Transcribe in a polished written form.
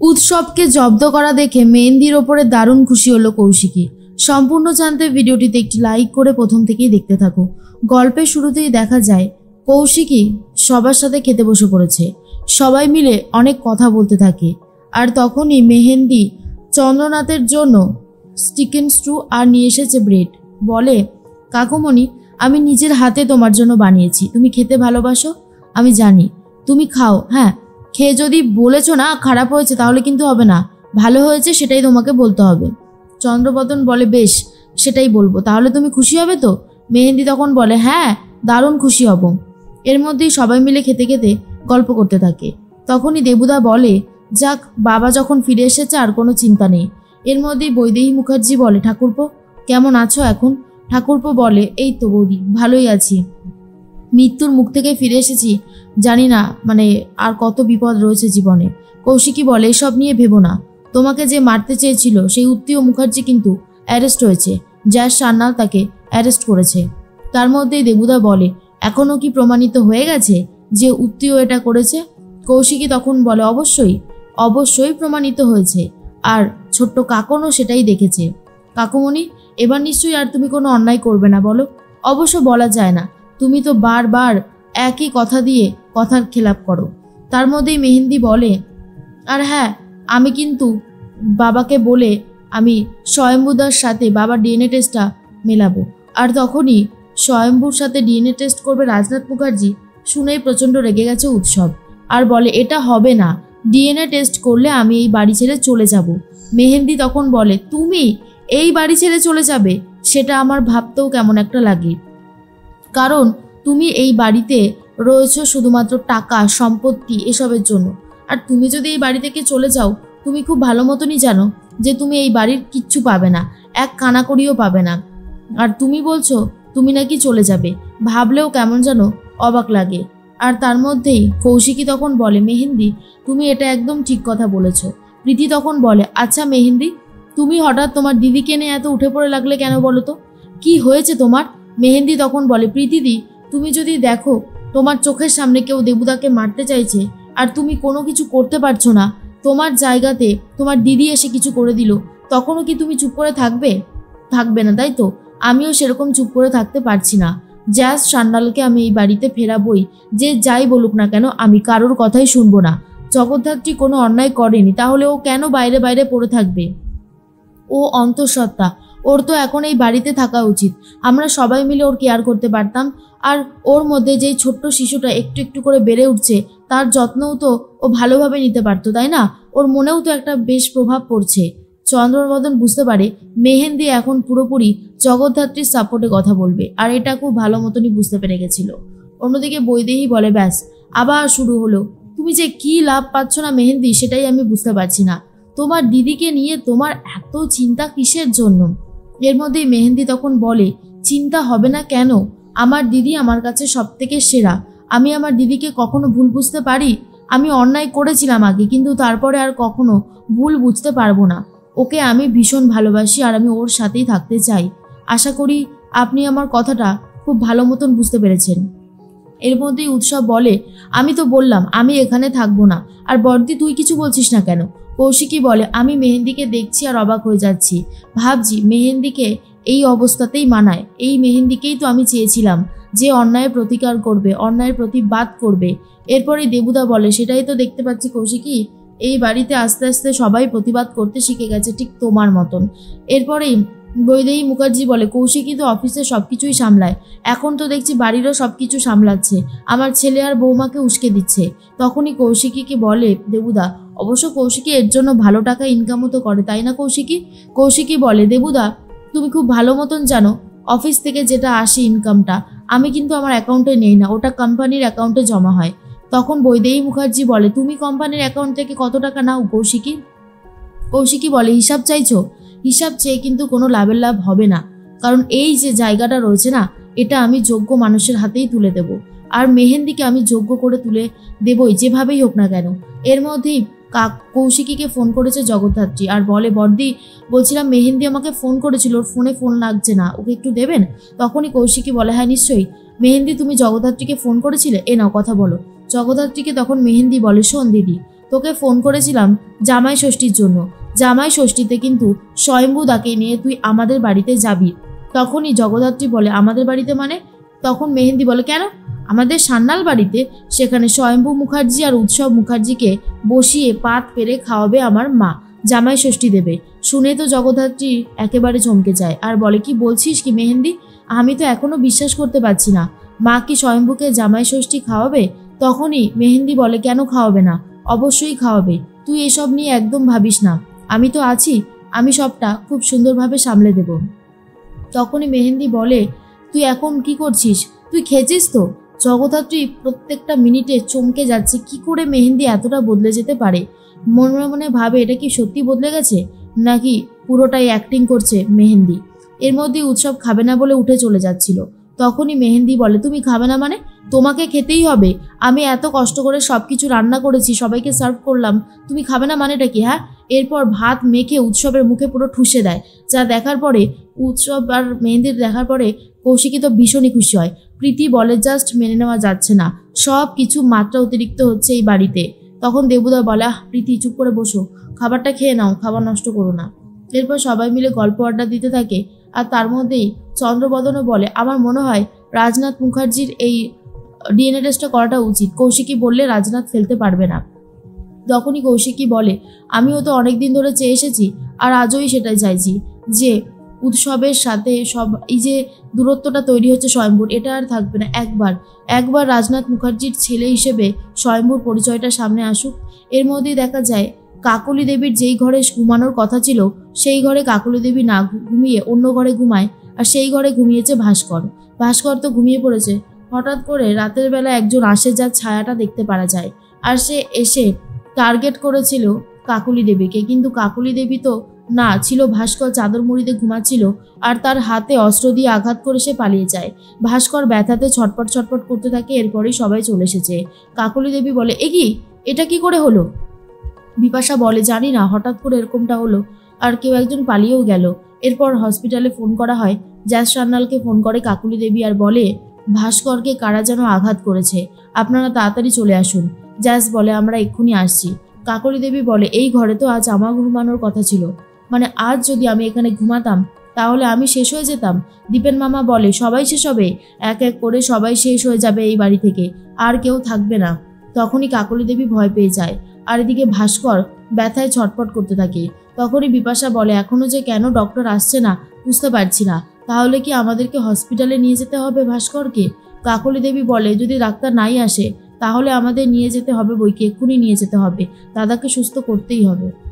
উৎসবকে জব্দ করা দেখে মেহেন্দির ওপরে দারুণ খুশি হলো কৌশিকী। সম্পূর্ণ জানতে ভিডিওটিতে একটি লাইক করে প্রথম থেকেই দেখতে থাকো। গল্পের শুরুতেই দেখা যায় কৌশিকী সবার সাথে খেতে বসে পড়েছে। সবাই মিলে অনেক কথা বলতে থাকে। আর তখনই মেহেন্দি চন্দ্রনাথের জন্য চিকেন স্টু আর নিয়ে এসেছে ব্রেড। বলে, কাকুমণি, আমি নিজের হাতে তোমার জন্য বানিয়েছি। তুমি খেতে ভালোবাসো, আমি জানি। তুমি খাও। হ্যাঁ, খেয়ে যদি বলেছো না খারাপ হয়েছে তাহলে কিন্তু হবে না, ভালো হয়েছে সেটাই তোমাকে বলতে হবে। চন্দ্রবদন বলে, বেশ, সেটাই বলবো। তাহলে তুমি খুশি হবে তো? মেহেন্দি তখন বলে, হ্যাঁ, দারুণ খুশি হব। এর মধ্যেই সবাই মিলে খেতে খেতে গল্প করতে থাকে। তখনই দেবুদা বলে, যাক, বাবা যখন ফিরে এসেছে আর কোনো চিন্তা নেই। এর মধ্যেই বৈদেহী মুখার্জি বলে, ঠাকুরপো কেমন আছো এখন? ঠাকুরপো বলে, এই তো বৌদি, ভালোই আছি। মৃত্যুর মুখ থেকে ফিরে এসেছি, জানি না আর কত বিপদ রয়েছে জীবনে। কৌশিকী বলে, এসব নিয়ে ভেবো না। তোমাকে যে মারতে চেয়েছিল সেই উত্তীয় মুখার্জি কিন্তু অ্যারেস্ট হয়েছে। জ্যাস সান্যাল তাকে অ্যারেস্ট করেছে। তার মধ্যেই দেবুদা বলে, এখনও কি প্রমাণিত হয়ে গেছে যে উত্তীয় এটা করেছে? কৌশিকী তখন বলে, অবশ্যই প্রমাণিত হয়েছে। আর ছোট্ট কাকনও সেটাই দেখেছে। কাকুমণি, এবার নিশ্চয়ই আর তুমি কোনো অন্যায় করবে না, বলো? অবশ্য বলা যায় না, তুমি তো বারবার একই কথা দিয়ে কথার খেলাপ করো। তার মধ্যেই মেহেন্দি বলে, আর হ্যাঁ, আমি কিন্তু বাবাকে বলে আমি স্বয়ম্ভুদার সাথে বাবার ডিএনএ টেস্টটা মেলাবো। আর তখনই স্বয়ম্ভুর সাথে ডিএনএ টেস্ট করবে রাজনাথ মুখার্জি। শুনেই প্রচণ্ড রেগে গেছে উৎসব আর বলে, এটা হবে না, ডিএনএ টেস্ট করলে আমি এই বাড়ি ছেড়ে চলে যাব। মেহেন্দি তখন বলে, তুমি এই বাড়ি ছেড়ে চলে যাবে? সেটা আমার ভাবতেও কেমন একটা লাগে, কারণ তুমি এই বাড়িতে রয়েছো শুধুমাত্র টাকা সম্পত্তি এসবের জন্য। আর তুমি যদি এই বাড়ি থেকে চলে যাও, তুমি খুব ভালো মতনই জানো যে তুমি এই বাড়ির কিচ্ছু পাবে না, এক কানাকড়িও পাবে না। আর তুমি বলছো তুমি নাকি চলে যাবে, ভাবলেও কেমন যেন অবাক লাগে। আর তার মধ্যেই কৌশিকী তখন বলে, মেহেন্দি, তুমি এটা একদম ঠিক কথা বলেছো। প্রীতি তখন বলে, আচ্ছা মেহেন্দি, তুমি হঠাৎ তোমার দিদিকে নিয়ে এত উঠে পড়ে লাগলে কেন বলো তো? কি হয়েছে তোমার? মেহেন্দি তখন বলে, প্রীতিদি, তুমি যদি দেখো তোমার চোখের সামনে কেউ দেবুদাকে মারতে চাইছে আর তুমি কোনো কিছু করতে পারছো না, তোমার জায়গাতে তোমার দিদি এসে কিছু করে দিল, তখনও কি তুমি চুপ করে থাকবে? থাকবে না, তাই তো? আমিও সেরকম চুপ করে থাকতে পারছি না। জ্যাস সান্যালকে আমি এই বাড়িতে ফেরাবই, যে যাই বলুক না কেন, আমি কারোর কথাই শুনবো না। জগদ্ধাত্রী কোনো অন্যায় করেনি, তাহলে ও কেন বাইরে বাইরে পড়ে থাকবে? ও অন্তঃসত্ত্বা, ওর তো এখন এই বাড়িতে থাকা উচিত। আমরা সবাই মিলে ওর কেয়ার করতে পারতাম। আর ওর মধ্যে যেই ছোট্ট শিশুটা একটু একটু করে বেড়ে উঠছে, তার যত্নও তো ও ভালোভাবে নিতে পারতো, তাই না? ওর মনেও তো একটা বেশ প্রভাব পড়ছে। চন্দ্রবদন বুঝতে পারে মেহেন্দি এখন পুরোপুরি জগদ্ধাত্রীর সাপোর্টে কথা বলবে, আর এটা খুব ভালো মতনই বুঝতে পেরে গেছিল। অন্যদিকে বৈদেহী বলে, ব্যাস, আবার শুরু হলো। তুমি যে কি লাভ পাচ্ছ না মেহেন্দি, সেটাই আমি বুঝতে পারছি না। তোমার দিদিকে নিয়ে তোমার এত চিন্তা কিসের জন্য? এর মধ্যেই মেহেন্দি তখন বলে, চিন্তা হবে না কেন? আমার দিদি আমার কাছে সব থেকে সেরা। আমি আমার দিদিকে কখনো ভুল বুঝতে পারি? আমি অন্যায় করেছিলাম আগে, কিন্তু তারপরে আর কখনো ভুল বুঝতে পারবো না। ওকে আমি ভীষণ ভালোবাসি আর আমি ওর সাথেই থাকতে চাই। আশা করি আপনি আমার কথাটা খুব ভালো মতন বুঝতে পেরেছেন। এর মধ্যেই উৎসব বলে, আমি তো বললাম আমি এখানে থাকবো না। আর বর্দি, তুই কিছু বলছিস না কেন? কৌশিকী বলে, আমি মেহেন্দিকে দেখছি আর অবাক হয়ে যাচ্ছি। ভাবছি মেহেন্দিকে এই অবস্থাতেই মানায়। এই মেহেন্দিকেই তো আমি চেয়েছিলাম, যে অন্যায়ের প্রতিকার করবে, অন্যায়ের প্রতিবাদ করবে। এরপরেই দেবুদা বলে, সেটাই তো দেখতে পাচ্ছি কৌশিকী, এই বাড়িতে আস্তে আস্তে সবাই প্রতিবাদ করতে শিখে গেছে, ঠিক তোমার মতন। এরপরেই বৈদেহী মুখার্জি বলে, কৌশিকী তো অফিসে সব কিছুই সামলায়, এখন তো দেখছি বাড়িরও সব কিছু সামলাচ্ছে, আমার ছেলে আর বৌমাকে উস্কে দিচ্ছে। তখনই কৌশিকীকে বলে দেবুদা, অবশ্য কৌশিকী এর জন্য ভালো টাকা ইনকামও তো করে, তাই না কৌশিকী? কৌশিকী বলে, দেবুদা, তুমি খুব ভালো মতন জানো অফিস থেকে যেটা আসে ইনকামটা আমি কিন্তু আমার অ্যাকাউন্টে নেই না, ওটা কোম্পানির অ্যাকাউন্টে জমা হয়। তখন বৈদেহী মুখার্জি বলে, তুমি কোম্পানির অ্যাকাউন্ট থেকে কত টাকা নাও কৌশিকী? কৌশিকী বলে, হিসাব চাইছো? হিসাব চেয়ে কিন্তু কোনো লাভের লাভ হবে না, কারণ এই যে জায়গাটা রয়েছে না, এটা আমি যোগ্য মানুষের হাতেই তুলে দেব। আর মেহেন্দিকে আমি যোগ্য করে তুলে দেবই, যেভাবেই হোক না কেন। এর মধ্যেই কৌশিকীকে ফোন করেছে জগদ্ধাত্রী আর বলে, বর্দি, বলছিলাম মেহেন্দি আমাকে ফোন করেছিল, ওর ফোন লাগছে না, ওকে একটু দেবেন? তখনই কৌশিকী বলে, হ্যাঁ নিশ্চয়ই। মেহেন্দি, তুমি জগদ্ধাত্রীকে ফোন করেছিলে, এ নাও কথা বলো। জগদ্ধাত্রীকে তখন মেহেন্দি বলে, শোন দিদি, তোকে ফোন করেছিলাম জামাই ষষ্ঠীর জন্য। জামাই ষষ্ঠীতে কিন্তু স্বয়ম্ভুদাকে নিয়ে তুই আমাদের বাড়িতে যাবি। তখনই জগদ্ধাত্রী বলে আমাদের বাড়িতে মানে? তখন মেহেন্দি বলে কেন, আমাদের সান্নাল বাড়িতে, সেখানে স্বয়ম্ভু মুখার্জি আর উৎসব মুখার্জিকে বসিয়ে পাত পেরে খাওয়াবে আমার মা, জামাই ষষ্ঠী দেবে। শুনে তো জগদ্ধাত্রী একেবারে চমকে যায় আর বলে কি বলছিস কি মেহেন্দি, আমি তো এখনো বিশ্বাস করতে পারছি না, মা কি স্বয়ম্ভুকে জামাই ষষ্ঠী খাওয়াবে? তখনই মেহেন্দি বলে কেন খাওয়াবে না, অবশ্যই খাওয়াবে, তুই এসব নিয়ে একদম ভাবিস না, আমি তো আছি, আমি সবটা খুব সুন্দরভাবে সামলে দেব। তখনই মেহেন্দি বলে তুই এখন কি করছিস, তুই খেয়েছিস তো? জগদ্ধাত্রী প্রত্যেকটা মিনিটে চমকে যাচ্ছে, কি করে মেহেন্দি এতটা বদলে যেতে পারে। মনে মনে ভাবে এটা কি সত্যি বদলে গেছে নাকি পুরোটাই অ্যাক্টিং করছে মেহেন্দি। এর মধ্যে উৎসব খাবে না বলে উঠে চলে যাচ্ছিল। তখনই মেহেন্দি বলে তুমি খাবে না মানে? তোমাকে খেতেই হবে, আমি এত কষ্ট করে সব কিছু রান্না করেছি, সবাইকে সার্ভ করলাম, তুমি খাবে না মানেটা কি? হ্যাঁ। এরপর ভাত মেখে উৎসবের মুখে পুরো ঠুসে দেয়, যা দেখার পরে উৎসব আর মেহেন্দির দেখার পরে কৌশিকী তো ভীষণই খুশি হয়। প্রীতি বলে জাস্ট মেনে নেওয়া যাচ্ছে না, সব কিছু মাত্রা অতিরিক্ত হচ্ছে এই বাড়িতে। তখন দেবুদা বলে প্রীতি চুপ করে বসো, খাবারটা খেয়ে নাও, খাবার নষ্ট করো না। এরপর সবাই মিলে গল্প আড্ডা দিতে থাকে আর তার মধ্যেই চন্দ্রবদনও বলে আমার মনে হয় রাজনাথ মুখার্জির এই ডিএনএ টেস্টটা করাটা উচিত। কৌশিকী বললে রাজনাথ ফেলতে পারবে না। তখনই কৌশিকী বলে আমিও তো অনেক দিন ধরে চেয়ে এসেছি আর আজই সেটাই চাইছি যে উৎসবের সাথে সব এই যে দূরত্বটা তৈরি হচ্ছে স্বয়ম্ভুর, এটা আর থাকবে না। একবার রাজনাথ মুখার্জির ছেলে হিসেবে স্বয়ম্ভুর পরিচয়টা সামনে আসুক। এর মধ্যেই দেখা যায় কাকলি দেবীর যেই ঘরে ঘুমানোর কথা ছিল সেই ঘরে কাকলি দেবী না ঘুমিয়ে অন্য ঘরে ঘুমায়, আর সেই ঘরে ঘুমিয়েছে ভাস্কর তো ঘুমিয়ে পড়েছে। হঠাৎ করে রাতের বেলা একজন আসে, যার ছায়াটা দেখতে পারা যায়, আর সে এসে টার্গেট করেছিল কাকলি দেবীকে, কিন্তু কাকলি দেবী তো না ছিল, ভাস্কর চাদর মুড়িতে ঘুমাচ্ছিল আর তার হাতে অস্ত্র দিয়ে আঘাত করে সে পালিয়ে যায়। ভাস্কর ব্যথাতে ছটপট করতে থাকে। এরপরেই সবাই চলে এসেছে। কাকলি দেবী বলে এটা কি করে হলো? বিপাশা বলে জানি না, হঠাৎ করে এরকমটা হলো আর কেউ একজন পালিয়েও গেল। এরপর হসপিটালে ফোন করা হয়, জ্যাস সান্যালকে ফোন করে কাকলি দেবী আর বলে ভাস্করকে কারা যেন আঘাত করেছে, আপনারা তাড়াতাড়ি চলে আসুন। জ্যাস বলে আমরা এক্ষুনি আসছি। কাকলি দেবী বলে এই ঘরে তো আজ আমার ঘুমানোর কথা ছিল, মানে আজ যদি আমি এখানে ঘুমাতাম তাহলে আমি শেষ হয়ে যেতাম। দীপেন মামা বলে সবাই শেষ হবে, এক এক করে সবাই শেষ হয়ে যাবে এই বাড়ি থেকে, আর কেউ থাকবে না। তখনই কাকলি দেবী ভয় পেয়ে যায় আর এদিকে ভাস্কর ব্যথায় ছটপট করতে থাকে। তখনই বিপাশা বলে এখনো যে কেন ডক্টর আসছে না বুঝতে পারছি না, তাহলে কি আমাদেরকে হসপিটালে নিয়ে যেতে হবে ভাস্করকে? কাকলি দেবী বলে যদি ডাক্তার নাই আসে তাহলে আমাদের নিয়ে যেতে হবে, বইকে এক্ষুনি নিয়ে যেতে হবে, দাদাকে সুস্থ করতেই হবে।